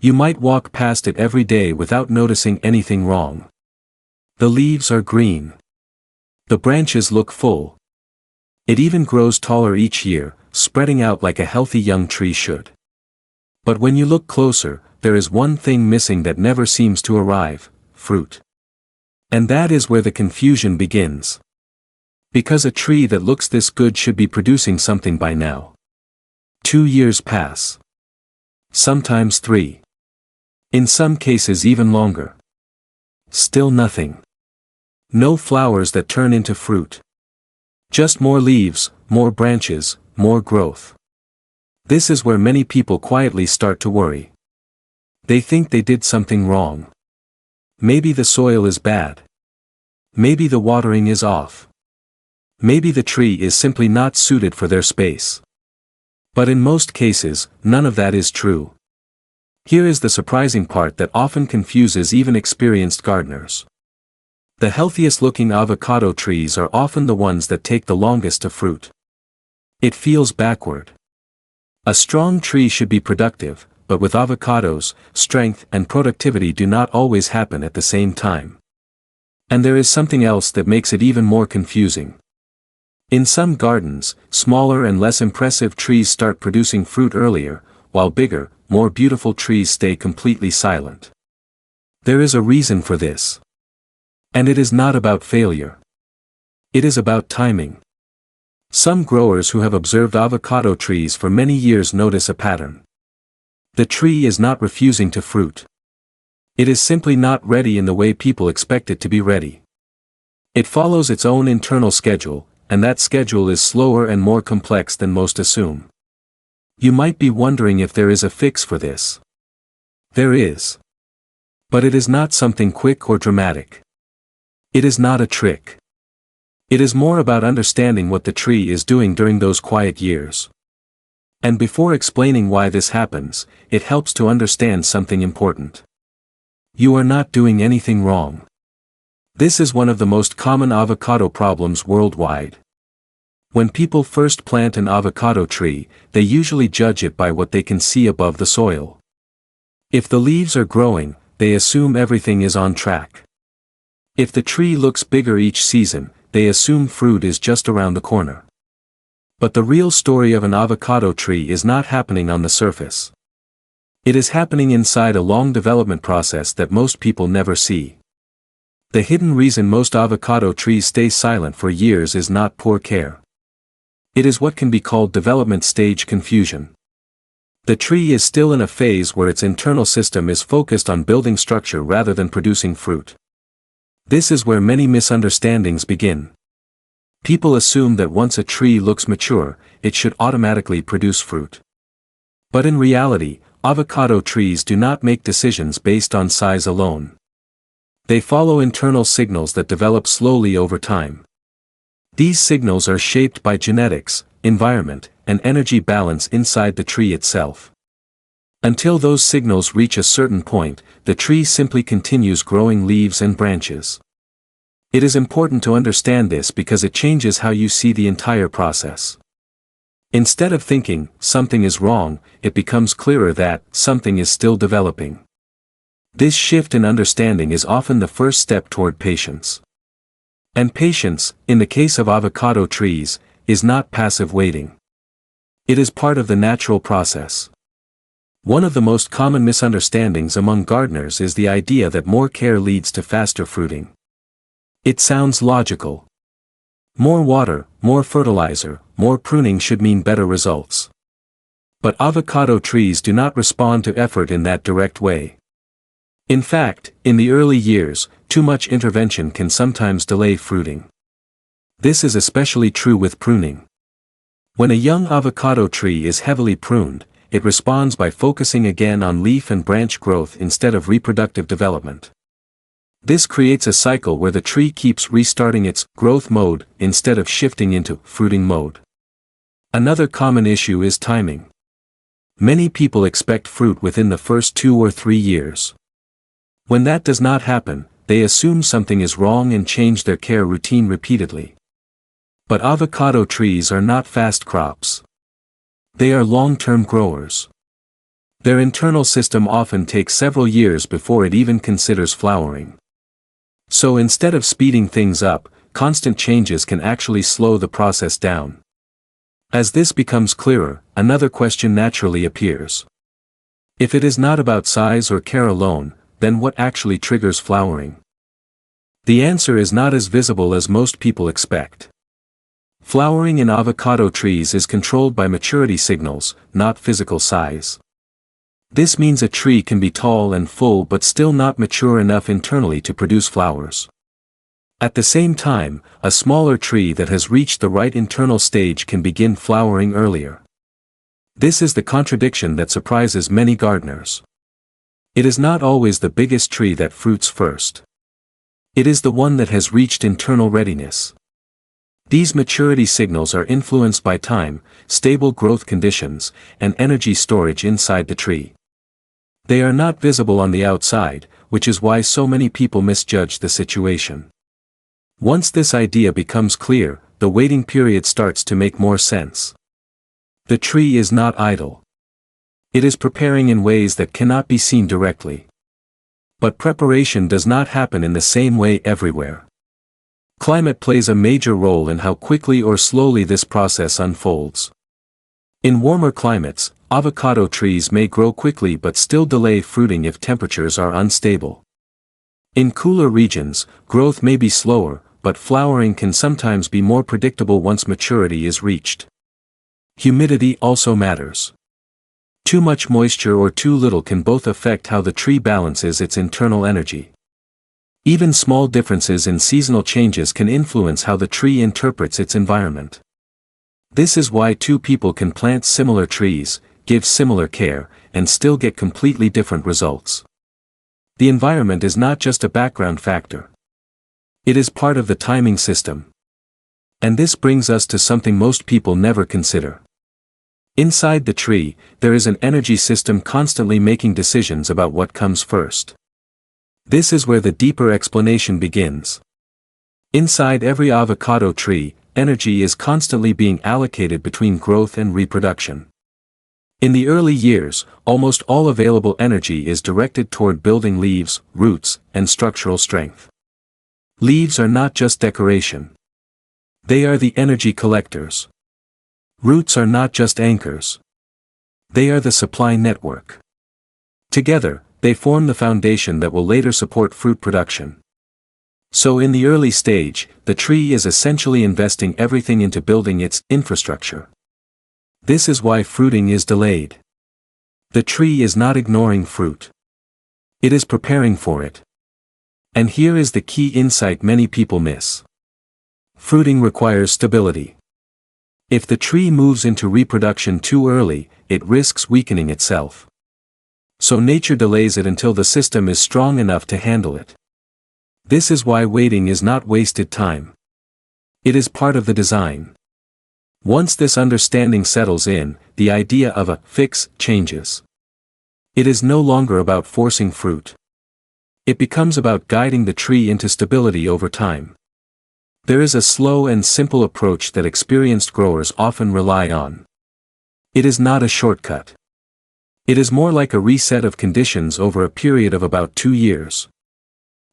You might walk past it every day without noticing anything wrong. The leaves are green. The branches look full. It even grows taller each year, spreading out like a healthy young tree should. But when you look closer, there is one thing missing that never seems to arrive: fruit. And that is where the confusion begins. Because a tree that looks this good should be producing something by now. 2 years pass. Sometimes 3. In some cases even longer. Still nothing. No flowers that turn into fruit. Just more leaves, more branches, more growth. This is where many people quietly start to worry. They think they did something wrong. Maybe the soil is bad. Maybe the watering is off. Maybe the tree is simply not suited for their space. But in most cases, none of that is true. Here is the surprising part that often confuses even experienced gardeners. The healthiest looking avocado trees are often the ones that take the longest to fruit. It feels backward. A strong tree should be productive, but with avocados, strength and productivity do not always happen at the same time. And there is something else that makes it even more confusing. In some gardens, smaller and less impressive trees start producing fruit earlier, while bigger, more beautiful trees stay completely silent. There is a reason for this. And it is not about failure. It is about timing. Some growers who have observed avocado trees for many years notice a pattern. The tree is not refusing to fruit. It is simply not ready in the way people expect it to be ready. It follows its own internal schedule, and that schedule is slower and more complex than most assume. You might be wondering if there is a fix for this. There is. But it is not something quick or dramatic. It is not a trick. It is more about understanding what the tree is doing during those quiet years. And before explaining why this happens, it helps to understand something important. You are not doing anything wrong. This is one of the most common avocado problems worldwide. When people first plant an avocado tree, they usually judge it by what they can see above the soil. If the leaves are growing, they assume everything is on track. If the tree looks bigger each season, they assume fruit is just around the corner. But the real story of an avocado tree is not happening on the surface. It is happening inside a long development process that most people never see. The hidden reason most avocado trees stay silent for years is not poor care. It is what can be called development stage confusion. The tree is still in a phase where its internal system is focused on building structure rather than producing fruit. This is where many misunderstandings begin. People assume that once a tree looks mature, it should automatically produce fruit. But in reality, avocado trees do not make decisions based on size alone. They follow internal signals that develop slowly over time. These signals are shaped by genetics, environment, and energy balance inside the tree itself. Until those signals reach a certain point, the tree simply continues growing leaves and branches. It is important to understand this because it changes how you see the entire process. Instead of thinking, something is wrong, it becomes clearer that, something is still developing. This shift in understanding is often the first step toward patience. And patience, in the case of avocado trees, is not passive waiting. It is part of the natural process. One of the most common misunderstandings among gardeners is the idea that more care leads to faster fruiting. It sounds logical. More water, more fertilizer, more pruning should mean better results. But avocado trees do not respond to effort in that direct way. In fact, in the early years, too much intervention can sometimes delay fruiting. This is especially true with pruning. When a young avocado tree is heavily pruned, it responds by focusing again on leaf and branch growth instead of reproductive development. This creates a cycle where the tree keeps restarting its growth mode instead of shifting into fruiting mode. Another common issue is timing. Many people expect fruit within the first 2 or 3 years. When that does not happen, they assume something is wrong and change their care routine repeatedly. But avocado trees are not fast crops. They are long-term growers. Their internal system often takes several years before it even considers flowering. So instead of speeding things up, constant changes can actually slow the process down. As this becomes clearer, another question naturally appears. If it is not about size or care alone, then what actually triggers flowering? The answer is not as visible as most people expect. Flowering in avocado trees is controlled by maturity signals, not physical size. This means a tree can be tall and full but still not mature enough internally to produce flowers. At the same time, a smaller tree that has reached the right internal stage can begin flowering earlier. This is the contradiction that surprises many gardeners. It is not always the biggest tree that fruits first. It is the one that has reached internal readiness. These maturity signals are influenced by time, stable growth conditions, and energy storage inside the tree. They are not visible on the outside, which is why so many people misjudge the situation. Once this idea becomes clear, the waiting period starts to make more sense. The tree is not idle. It is preparing in ways that cannot be seen directly. But preparation does not happen in the same way everywhere. Climate plays a major role in how quickly or slowly this process unfolds. In warmer climates, avocado trees may grow quickly but still delay fruiting if temperatures are unstable. In cooler regions, growth may be slower, but flowering can sometimes be more predictable once maturity is reached. Humidity also matters. Too much moisture or too little can both affect how the tree balances its internal energy. Even small differences in seasonal changes can influence how the tree interprets its environment. This is why two people can plant similar trees, give similar care, and still get completely different results. The environment is not just a background factor. It is part of the timing system. And this brings us to something most people never consider. Inside the tree, there is an energy system constantly making decisions about what comes first. This is where the deeper explanation begins. Inside every avocado tree, energy is constantly being allocated between growth and reproduction. In the early years, almost all available energy is directed toward building leaves, roots, and structural strength. Leaves are not just decoration. They are the energy collectors. Roots are not just anchors. They are the supply network. Together, they form the foundation that will later support fruit production. So in the early stage, the tree is essentially investing everything into building its infrastructure. This is why fruiting is delayed. The tree is not ignoring fruit. It is preparing for it. And here is the key insight many people miss. Fruiting requires stability. If the tree moves into reproduction too early, it risks weakening itself. So nature delays it until the system is strong enough to handle it. This is why waiting is not wasted time. It is part of the design. Once this understanding settles in, the idea of a fix changes. It is no longer about forcing fruit. It becomes about guiding the tree into stability over time. There is a slow and simple approach that experienced growers often rely on. It is not a shortcut. It is more like a reset of conditions over a period of about 2 years.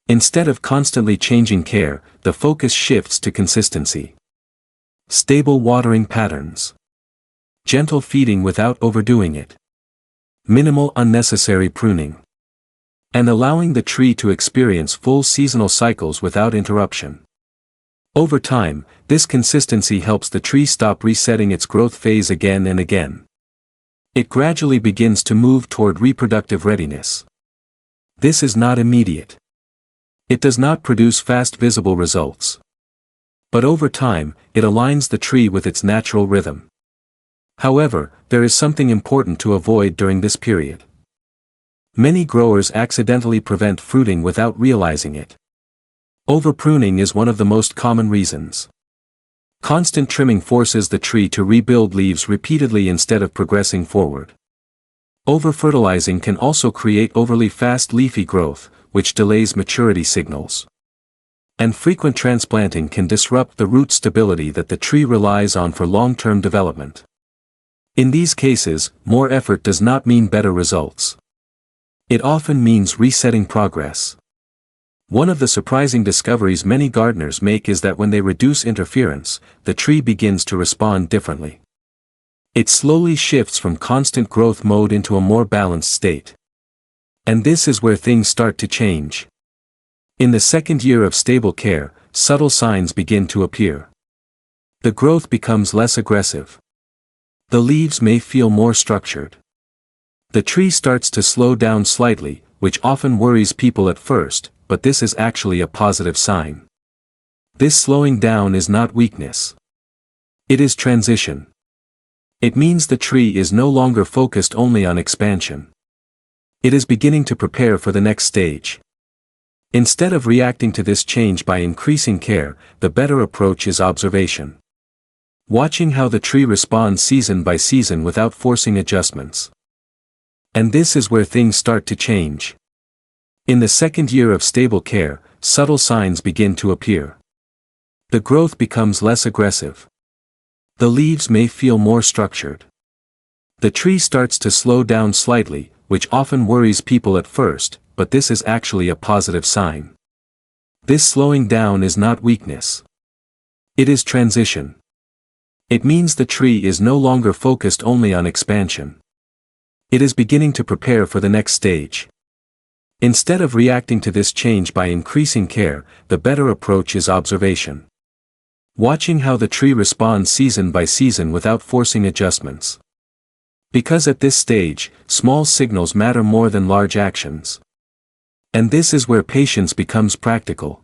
Instead of constantly changing care, the focus shifts to consistency. Stable watering patterns. Gentle feeding without overdoing it. Minimal unnecessary pruning. And allowing the tree to experience full seasonal cycles without interruption. Over time, this consistency helps the tree stop resetting its growth phase again and again. It gradually begins to move toward reproductive readiness. This is not immediate. It does not produce fast visible results. But over time, it aligns the tree with its natural rhythm. However, there is something important to avoid during this period. Many growers accidentally prevent fruiting without realizing it. Overpruning is one of the most common reasons. Constant trimming forces the tree to rebuild leaves repeatedly instead of progressing forward. Overfertilizing can also create overly fast leafy growth, which delays maturity signals. And frequent transplanting can disrupt the root stability that the tree relies on for long-term development. In these cases, more effort does not mean better results. It often means resetting progress. One of the surprising discoveries many gardeners make is that when they reduce interference, the tree begins to respond differently. It slowly shifts from constant growth mode into a more balanced state. And this is where things start to change. In the second year of stable care, subtle signs begin to appear. The growth becomes less aggressive. The leaves may feel more structured. The tree starts to slow down slightly, which often worries people at first, but this is actually a positive sign. This slowing down is not weakness. It is transition. It means the tree is no longer focused only on expansion. It is beginning to prepare for the next stage. Instead of reacting to this change by increasing care, the better approach is observation. Watching how the tree responds season by season without forcing adjustments. And this is where things start to change. In the second year of stable care, subtle signs begin to appear. The growth becomes less aggressive. The leaves may feel more structured. The tree starts to slow down slightly, which often worries people at first, but this is actually a positive sign. This slowing down is not weakness. It is transition. It means the tree is no longer focused only on expansion. It is beginning to prepare for the next stage. Instead of reacting to this change by increasing care, the better approach is observation. Watching how the tree responds season by season without forcing adjustments. Because at this stage, small signals matter more than large actions. And this is where patience becomes practical.